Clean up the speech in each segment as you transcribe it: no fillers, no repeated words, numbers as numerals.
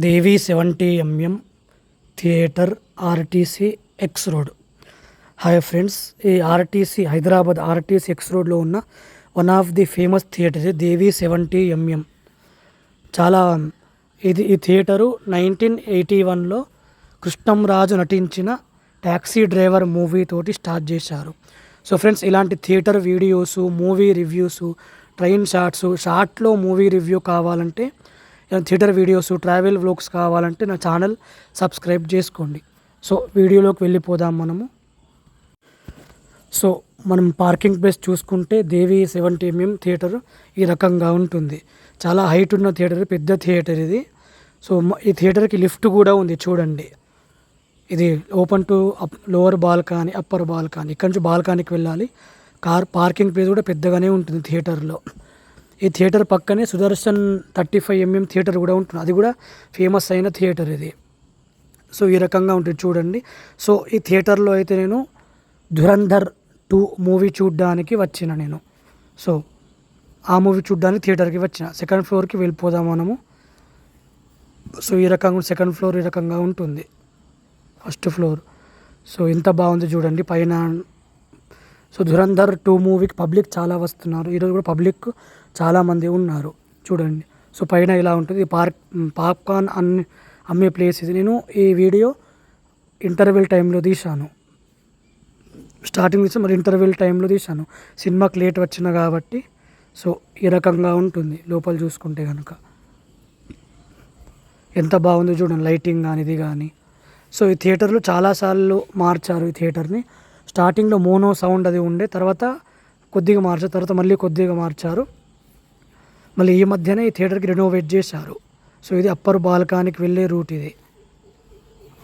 దేవి 70mm theatre RTC X road. Hi friends, ఈ RTC Hyderabad RTC X రోడ్లో ఉన్న one of the famous theatre Devi 70mm. చాలా ఈ theatre 1981లో కృష్ణంరాజు నటించిన ట్యాక్సీ డ్రైవర్ మూవీ తోటి స్టార్ట్ చేశారు. సో ఫ్రెండ్స్, ఇలాంటి థియేటర్ వీడియోసు, మూవీ రివ్యూసు, ట్రైన్ షార్ట్లో మూవీ రివ్యూ కావాలంటే, థియేటర్ వీడియోస్, ట్రావెల్ వ్లాగ్స్ కావాలంటే నా ఛానల్ సబ్స్క్రైబ్ చేసుకోండి. సో వీడియోలోకి వెళ్ళిపోదాం మనము. సో మనం పార్కింగ్ ప్లేస్ చూసుకుంటే దేవి 70mm థియేటర్ ఈ రకంగా ఉంటుంది. చాలా హైట్ ఉన్న థియేటర్, పెద్ద థియేటర్ ఇది. సో ఈ థియేటర్కి లిఫ్ట్ కూడా ఉంది చూడండి. ఇది open to lower balcony, upper balcony. ఇక్కడ నుంచి బాల్కనీకి వెళ్ళాలి. పార్కింగ్ ప్లేస్ కూడా పెద్దగానే ఉంటుంది థియేటర్లో. ఈ థియేటర్ పక్కనే సుదర్శన్ 35mm థియేటర్ కూడా ఉంటుంది. అది కూడా ఫేమస్ అయిన థియేటర్ ఇది. సో ఈ రకంగా ఉంటుంది చూడండి. సో ఈ థియేటర్లో అయితే నేను ధురంధర్ 2 మూవీ చూడడానికి వచ్చిన నేను. సో ఆ మూవీ చూడడానికి థియేటర్కి వచ్చిన. సెకండ్ ఫ్లోర్కి వెళ్ళిపోదాం మనము. సో ఈ రకంగా సెకండ్ ఫ్లోర్ ఈ రకంగా ఉంటుంది. ఫస్ట్ ఫ్లోర్ సో ఎంత బాగుంది చూడండి పైన. సో ధురంధర్ 2 మూవీకి పబ్లిక్ చాలా వస్తున్నారు. ఈరోజు కూడా పబ్లిక్ చాలామంది ఉన్నారు చూడండి. సో పైన ఇలా ఉంటుంది. పాప్కార్న్ అమ్మే ప్లేస్ ఇది. నేను ఈ వీడియో ఇంటర్వెల్ టైంలో తీశాను. స్టార్టింగ్ తీసి మరి ఇంటర్వెల్ టైంలో తీశాను. సినిమాకి లేట్ వచ్చిన కాబట్టి. సో ఈ రకంగా ఉంటుంది లోపల చూసుకుంటే కనుక. ఎంత బాగుందో చూడండి, లైటింగ్ కానీ ఇది కానీ. సో ఈ థియేటర్లో చాలాసార్లు మార్చారు ఈ థియేటర్ని. స్టార్టింగ్లో మోనో సౌండ్ అది ఉండే, తర్వాత కొద్దిగా మార్చారు, తర్వాత మళ్ళీ కొద్దిగా మార్చారు. మళ్ళీ ఈ మధ్యనే ఈ థియేటర్కి రెనోవేట్ చేశారు. సో ఇది అప్పర్ బాల్కనీకి వెళ్ళే రూట్ ఇది.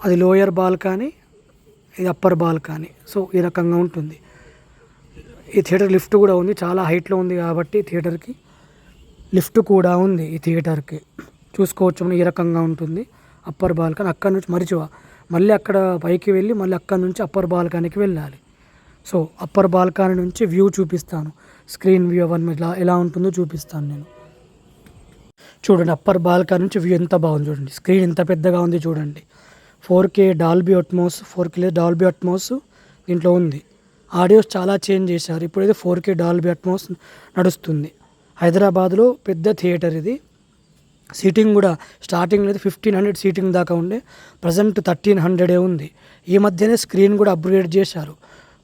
అది లోయర్ బాల్కనీ, ఇది అప్పర్ బాల్కనీ. సో ఈ రకంగా ఉంటుంది. ఈ థియేటర్ లిఫ్ట్ కూడా ఉంది. చాలా హైట్లో ఉంది కాబట్టి థియేటర్కి లిఫ్ట్ కూడా ఉంది. ఈ థియేటర్కి చూసుకోవచ్చు మనం. ఈ రకంగా ఉంటుంది అప్పర్ బాల్కనీ. అక్కడ నుంచి మళ్ళీ అక్కడ పైకి వెళ్ళి మళ్ళీ అక్కడ నుంచి అప్పర్ బాల్కనీకి వెళ్ళాలి. సో అప్పర్ బాల్కనీ నుంచి వ్యూ చూపిస్తాను. స్క్రీన్ వ్యూ అవన్నీ ఎలా ఉంటుందో చూపిస్తాను నేను. చూడండి అప్పర్ బాల్కనీ నుంచి వ్యూ ఎంత బాగుంది చూడండి. స్క్రీన్ ఎంత పెద్దగా ఉంది చూడండి. 4K డాల్బీ అట్మోస్ దీంట్లో ఉంది. ఆడియోస్ చాలా చేంజ్ చేశారు. ఇప్పుడైతే 4K డాల్బీ అట్మోస్ నడుస్తుంది. హైదరాబాద్లో పెద్ద థియేటర్ ఇది. సీటింగ్ కూడా స్టార్టింగ్లో అయితే 1500 సీటింగ్ దాకా ఉండే, ప్రజెంట్ 1300 ఉంది. ఈ మధ్యనే స్క్రీన్ కూడా అప్గ్రేడ్ చేశారు.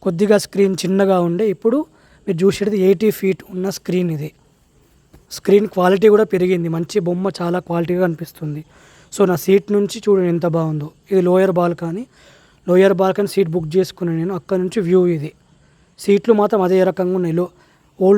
కొద్దిగా స్క్రీన్ చిన్నగా ఉండే, ఇప్పుడు మీరు చూసేది 80 feet ఉన్న స్క్రీన్ ఇది. స్క్రీన్ క్వాలిటీ కూడా పెరిగింది. మంచి బొమ్మ చాలా క్వాలిటీగా అనిపిస్తుంది. సో నా సీట్ నుంచి చూడండి ఎంత బాగుందో. ఇది లోయర్ బాల్కనీ సీట్ బుక్ చేసుకున్నాను నేను. అక్కడ నుంచి వ్యూ ఇది. సీట్లు మాత్రం అదే రకంగా ఉన్నాయి. ఓల్డ్